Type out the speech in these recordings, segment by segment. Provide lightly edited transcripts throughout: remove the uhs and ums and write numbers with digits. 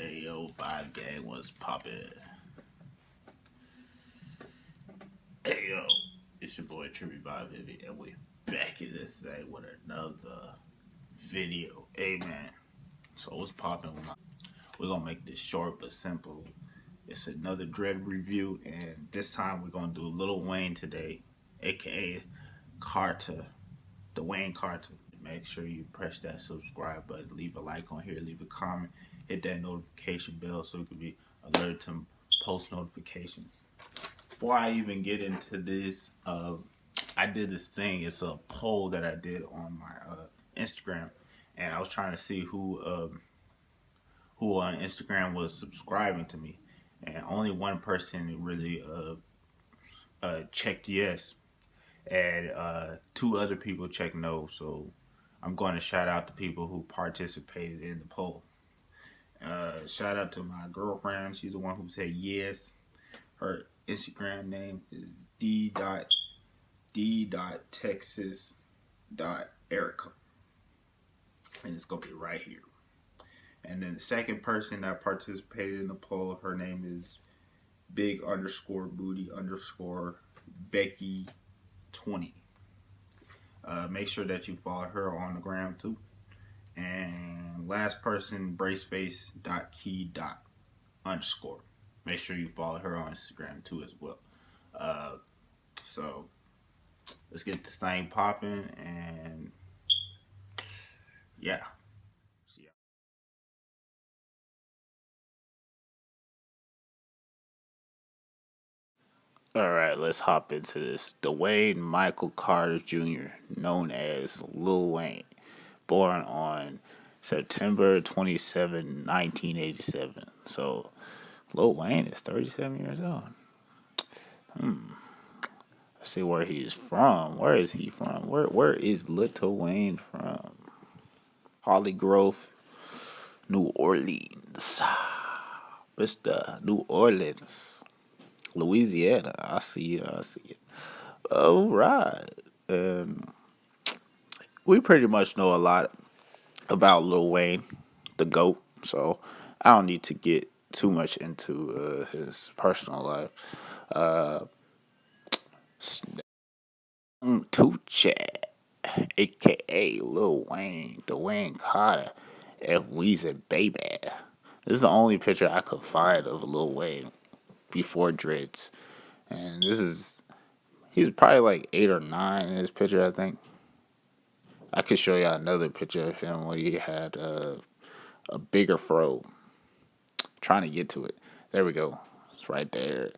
Hey yo, Vibe Gang, what's poppin'? Hey yo, it's your boy Trippy Vibe Heavy, and we back in this day with another video. Hey man, so what's poppin'? We're gonna make this short but simple. It's another Dread review, and this time we're gonna do Lil Wayne today, aka Carter, the Wayne Carter. Make sure you press that subscribe button, leave a like on here, leave a comment, hit that notification bell so you can be alerted to post notifications. Before I even get into this, I did this thing. It's a poll that I did on my Instagram, and I was trying to see who on Instagram was subscribing to me, and only one person really checked yes, and two other people checked no. So I'm going to shout out the people who participated in the poll. Shout out to my girlfriend. She's the one who said yes. Her Instagram name is d.texas.erica. And it's going to be right here. And then the second person that participated in the poll, her name is big_booty_Becky20. Make sure that you follow her on the gram too. And last person, braceface.key._ make sure you follow her on Instagram too as well. So let's get this thing popping, and yeah. See ya. All right, let's hop into this. Dwayne Michael Carter Jr., known as Lil Wayne, born on September 27, 1987. So Lil Wayne is 37 years old. Let's see where he is from. Where is he from? Where is Little Wayne from? Holly Grove, New Orleans. Mr. New Orleans. Louisiana. I see it. All right. We pretty much know a lot about Lil Wayne, the GOAT, so I don't need to get too much into his personal life. Tucci, aka Lil Wayne, Dwayne Carter, F Weezy Baby. This is the only picture I could find of Lil Wayne before dreads, and he's probably like 8 or 9 in this picture, I think. I could show y'all another picture of him when he had a bigger fro. Trying to get to it. There we go. It's right there.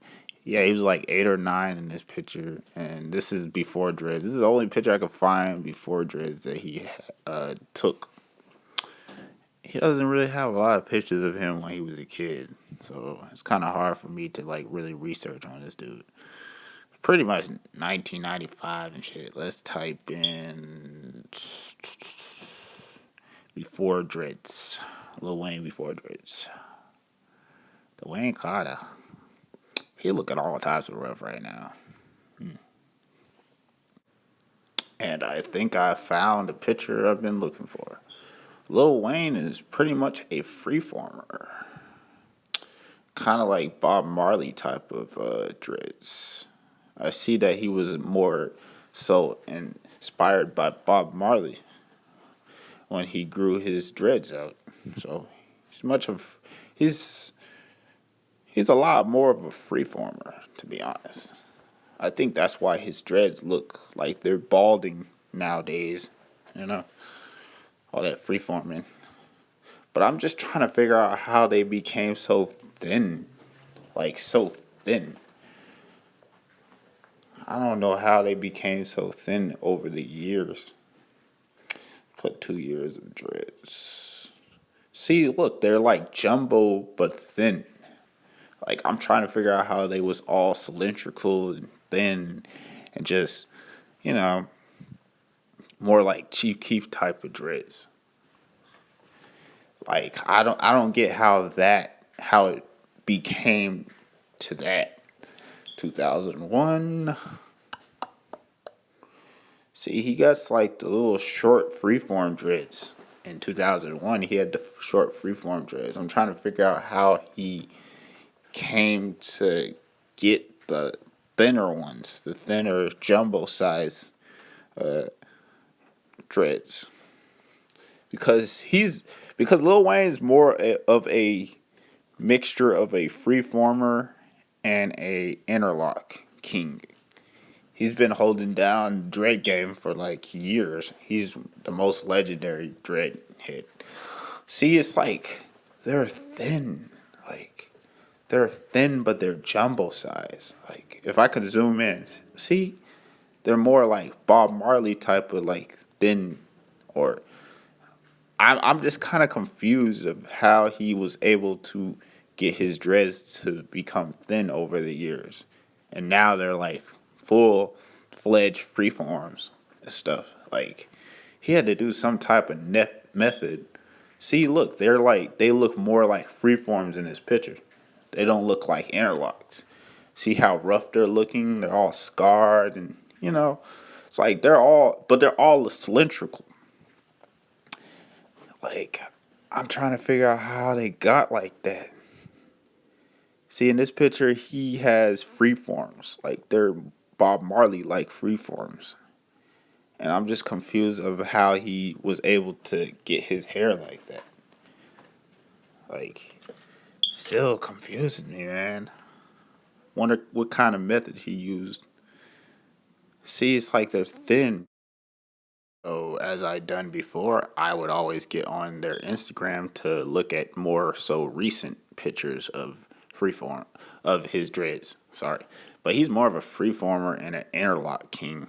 Yeah, he was like 8 or 9 in this picture, and this is before dreads. This is the only picture I could find before dreads that he took. He doesn't really have a lot of pictures of him when he was a kid, so it's kind of hard for me to like really research on this dude. Pretty much 1995 and shit. Let's type in before dreads. Lil Wayne before dreads. Dwayne Carter. He looking all types of rough right now. And I think I found the picture I've been looking for. Lil Wayne is pretty much a freeformer. Kind of like Bob Marley type of dreads. I see that he was more so inspired by Bob Marley when he grew his dreads out. So he's a lot more of a freeformer, to be honest. I think that's why his dreads look like they're balding nowadays, all that freeforming. But I'm just trying to figure out how they became so thin, like so thin. I don't know how they became so thin over the years. Put 2 years of dreads. See, look, they're like jumbo but thin. Like, I'm trying to figure out how they was all cylindrical and thin and just, more like Chief Keef type of dreads. Like, I don't get how it became to that. 2001. See, he got like the little short freeform dreads. in 2001, he had the short freeform dreads. I'm trying to figure out how he came to get the thinner ones, the thinner jumbo size dreads, because Lil Wayne's more of a mixture of a freeformer and a interlock king. He's been holding down dread game for like years. He's the most legendary dread head. See, it's like they're thin, like they're thin, but they're jumbo size. Like if I could zoom in, see, they're more like Bob Marley type of like thin, or I'm just kind of confused of how he was able to get his dreads to become thin over the years, and now they're like full fledged freeforms and stuff. Like he had to do some type of method. See, look, they look more like freeforms in this picture. They don't look like interlocks. See how rough they're looking? They're all scarred, and it's like they're all cylindrical. Like, I'm trying to figure out how they got like that. See, in this picture, he has freeforms. Like, they're Bob Marley like freeforms. And I'm just confused of how he was able to get his hair like that. Like, still confusing me, man. Wonder what kind of method he used. See, it's like they're thin. So as I done before, I would always get on their Instagram to look at more so recent pictures of freeform of his dreads. Sorry, but he's more of a freeformer and an interlock king,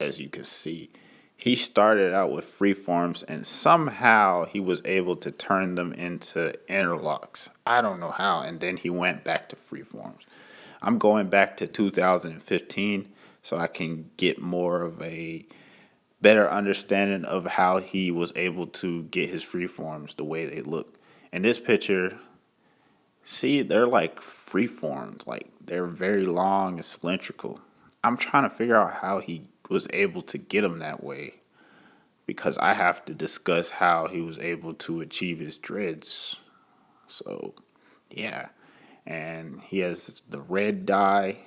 as you can see. He started out with freeforms and somehow he was able to turn them into interlocks. I don't know how, and then he went back to freeforms. I'm going back to 2015 so I can get more of a better understanding of how he was able to get his freeforms the way they look. In this picture, see, they're like freeformed, like they're very long and cylindrical. I'm trying to figure out how he was able to get them that way, because I have to discuss how he was able to achieve his dreads. So, yeah. And he has the red dye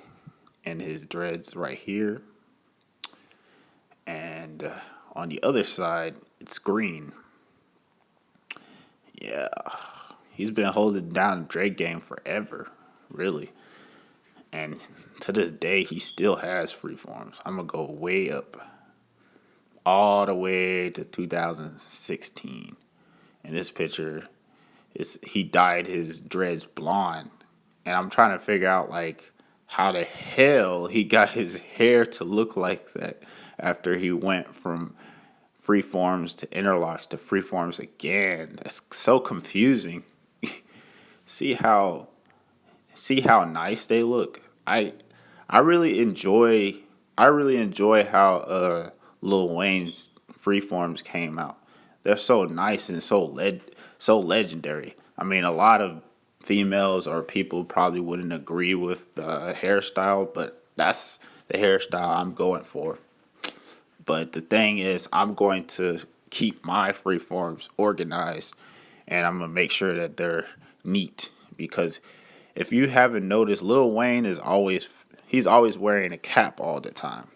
in his dreads right here. And on the other side, it's green. Yeah. He's been holding down the dread game forever, really. And to this day, he still has freeforms. I'm going to go way up, all the way to 2016. In this picture, he dyed his dreads blonde. And I'm trying to figure out, like, how the hell he got his hair to look like that after he went from freeforms to interlocks to freeforms again. That's so confusing. see how nice they look. I really enjoy how Lil Wayne's freeforms came out. They're so nice and so legendary. I mean, a lot of females or people probably wouldn't agree with the hairstyle, but that's the hairstyle I'm going for. But the thing is, I'm going to keep my freeforms organized, and I'm gonna make sure that they're neat. Because if you haven't noticed, Lil Wayne he's always wearing a cap all the time,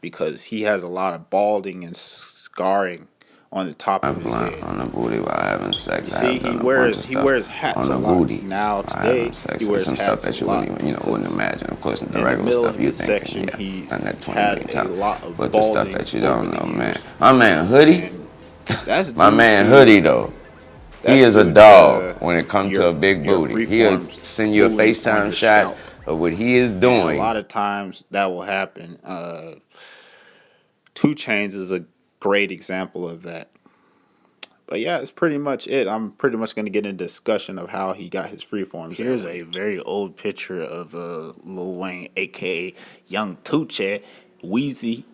because he has a lot of balding and scarring on the top of his head. On the booty while having sex. See, he wears hats on a the lot. booty. Now today, he wears some hats stuff that you wouldn't imagine. Of course, the regular stuff you thinking, yeah, and that 20 million times. But the stuff that you don't know, man. My man Hoodie, my man Hoodie though. He is a dog when it comes to a big booty. He'll send you a FaceTime shot of what he is doing. And a lot of times that will happen. 2 Chainz is a great example of that. But yeah, it's pretty much it. I'm pretty much going to get into discussion of how he got his freeforms. Here's a very old picture of Lil Wayne, a.k.a. Young Tucci, Weezy.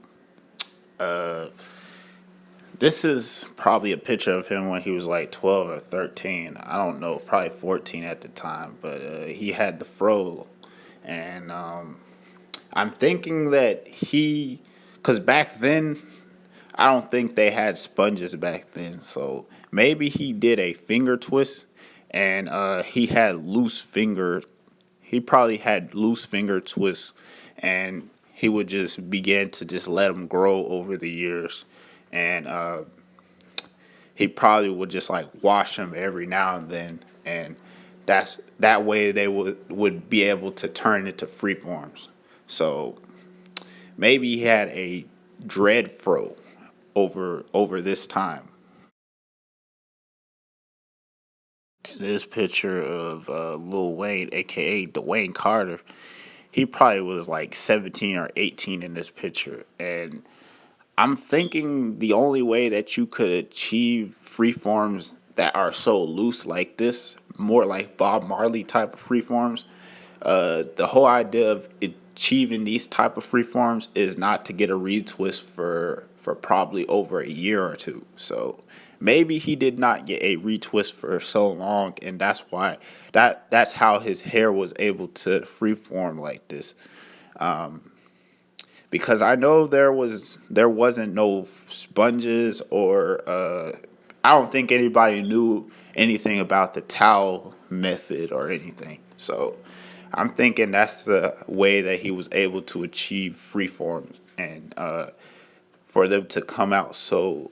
This is probably a picture of him when he was like 12 or 13. I don't know, probably 14 at the time. But he had the fro. And I'm thinking that because back then, I don't think they had sponges back then. So maybe he did a finger twist, and he had loose finger. He probably had loose finger twists, and he would just begin to just let them grow over the years, and he probably would just like wash them every now and then, and that way they would be able to turn it to freeforms. So maybe he had a dread fro over this time. This picture of Lil Wayne, aka Dwayne Carter, he probably was like 17 or 18 in this picture, and I'm thinking the only way that you could achieve freeforms that are so loose like this, more like Bob Marley type of freeforms, the whole idea of achieving these type of freeforms is not to get a retwist for probably over a year or two. So maybe he did not get a retwist for so long, and that's why that's how his hair was able to freeform like this. Because I know there wasn't no sponges or I don't think anybody knew anything about the towel method or anything. So I'm thinking that's the way that he was able to achieve freeforms, and for them to come out so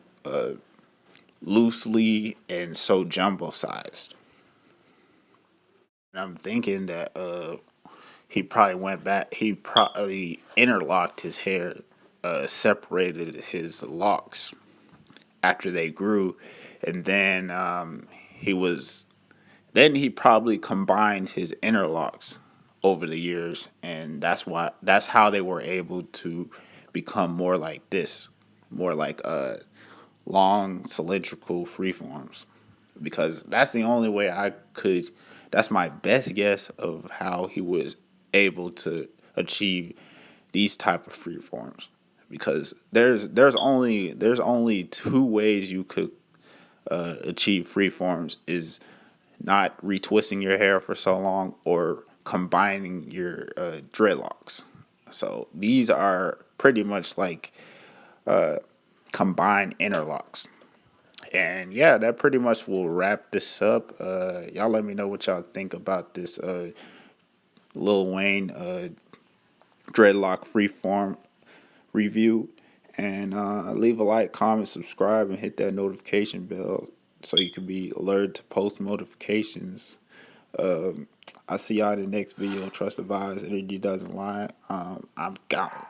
loosely and so jumbo sized. And I'm thinking that he probably went back. He probably interlocked his hair, separated his locks after they grew, and then he was. Then he probably combined his interlocks over the years, and that's how they were able to become more like this, more like long cylindrical freeforms, because that's the only way I could. That's my best guess of how he was able to achieve these type of freeforms, because there's only two ways you could achieve freeforms: is not retwisting your hair for so long or combining your dreadlocks. So these are pretty much like combined interlocks. And yeah, that pretty much will wrap this up. Y'all let me know what y'all think about this Lil Wayne dreadlock freeform review. And leave a like, comment, subscribe, and hit that notification bell so you can be alerted to post notifications. I'll see y'all in the next video. Trust advised, energy doesn't lie. I'm gone.